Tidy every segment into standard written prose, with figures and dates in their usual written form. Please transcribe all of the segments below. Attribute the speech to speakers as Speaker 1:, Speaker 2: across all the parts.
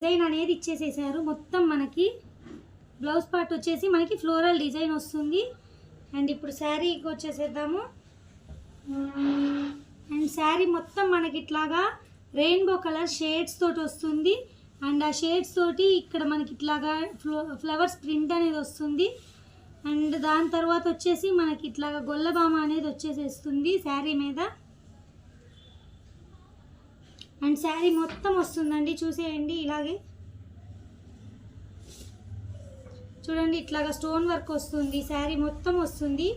Speaker 1: Design అనేది ఇచ్చేసేసారు. మొత్తం మనకి బ్లౌజ్ పార్ట్ వచ్చేసి మనకి ఫ్లోరల్ డిజైన్ వస్తుంది. అండ్ ఇప్పుడు శారీకి వచ్చేసేద్దాము. అండ్ శారీ మొత్తం మనకి ఇట్లాగా రెయిన్బో కలర్ షేడ్స్ తోటి వస్తుంది. అండ్ ఆ షేడ్స్ తోటి ఇక్కడ మనకి ఇట్లాగా ఫ్లవర్స్ ప్రింట్ అనేది వస్తుంది. అండ్ దాని తర్వాత వచ్చేసి మనకి ఇట్లాగా గొల్లబామ అనేది వచ్చేసేస్తుంది శారీ మీద. అండ్ శారీ మొత్తం వస్తుందండి, చూసేయండి. ఇలాగే చూడండి, ఇట్లాగా స్టోన్ వర్క్ వస్తుంది, శారీ మొత్తం వస్తుంది.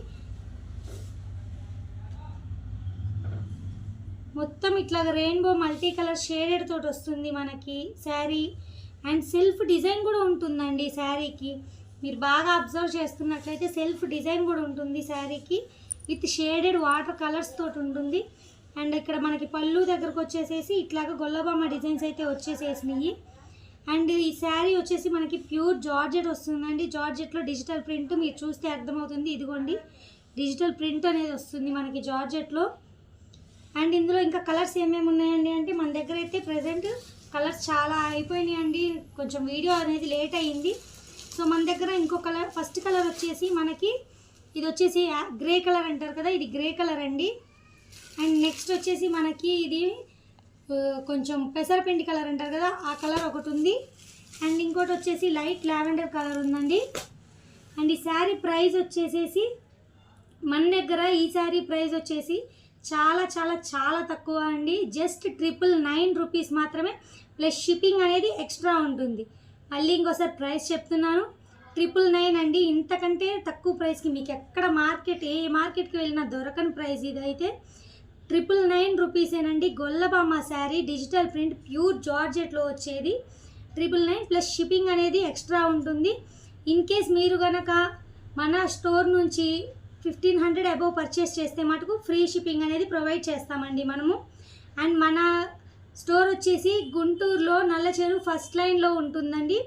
Speaker 1: మొత్తం ఇట్లాగా రెయిన్బో మల్టీ కలర్ షేడెడ్ తోటి వస్తుంది మనకి శారీ. అండ్ సెల్ఫ్ డిజైన్ కూడా ఉంటుందండి శారీకి. మీరు బాగా అబ్జర్వ్ చేస్తున్నట్లయితే సెల్ఫ్ డిజైన్ కూడా ఉంటుంది శారీకి, విత్ షేడెడ్ వాటర్ కలర్స్ తోటి ఉంటుంది. అండ్ ఇక్కడ మనకి పళ్ళు దగ్గరకు వచ్చేసేసి ఇట్లాగా గొల్లబామ డిజైన్స్ అయితే వచ్చేసేసినాయి. అండ్ ఈ శారీ వచ్చేసి మనకి ప్యూర్ జార్జెట్ వస్తుందండి. జార్జెట్లో డిజిటల్ ప్రింట్ మీరు చూస్తే అర్థమవుతుంది. ఇదిగోండి, డిజిటల్ ప్రింట్ అనేది వస్తుంది మనకి జార్జెట్లో. అండ్ ఇందులో ఇంకా కలర్స్ ఏమేమి ఉన్నాయండి అంటే మన దగ్గర అయితే ప్రజెంట్ కలర్స్ చాలా అయిపోయినాయండి. కొంచెం వీడియో అనేది లేట్ అయ్యింది. సో మన దగ్గర ఇంకో కలర్, ఫస్ట్ కలర్ వచ్చేసి మనకి ఇది వచ్చేసి గ్రే కలర్ అంటారు కదా, ఇది గ్రే కలర్ అండి. అండ్ నెక్స్ట్ వచ్చేసి మనకి ఇది కొంచెం పెసరపిండి కలర్ అంటారు కదా, ఆ కలర్ ఒకటి ఉంది. అండ్ ఇంకోటి వచ్చేసి లైట్ లావెండర్ కలర్ ఉందండి. అండ్ ఈ శారీ ప్రైస్ వచ్చేసేసి మన దగ్గర ఈ శారీ ప్రైస్ వచ్చేసి చాలా చాలా చాలా తక్కువ అండి. జస్ట్ 999 రూపీస్ మాత్రమే, ప్లస్ షిప్పింగ్ అనేది ఎక్స్ట్రా ఉంటుంది. మళ్ళీ ఇంకోసారి ప్రైస్ చెప్తున్నాను, 999 అండి. ఇంతకంటే తక్కువ ప్రైస్కి మీకు ఎక్కడ ఏ మార్కెట్కి వెళ్ళినా దొరకని ప్రైస్ ఇదైతే. 999 రూపీసేనండి. Gollabhama sari digital print pure జార్జెట్లో వచ్చేది 999 ప్లస్ షిప్పింగ్ అనేది ఎక్స్ట్రా ఉంటుంది. ఇన్ కేస్ మీరు కనుక మన స్టోర్ నుంచి 1500 అబోవ్ పర్చేస్ చేస్తే మటుకు ఫ్రీ షిప్పింగ్ అనేది ప్రొవైడ్ చేస్తామండి మనము. అండ్ మన స్టోర్ వచ్చేసి గుంటూరులో నల్లచెరువు ఫస్ట్ లైన్లో ఉంటుందండి.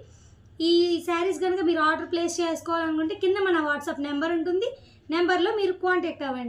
Speaker 1: ఈ శారీస్ కనుక మీరు ఆర్డర్ ప్లేస్ చేసుకోవాలనుకుంటే కింద మన వాట్సాప్ నెంబర్ ఉంటుంది, నెంబర్లో మీరు కాంటాక్ట్ అవ్వండి.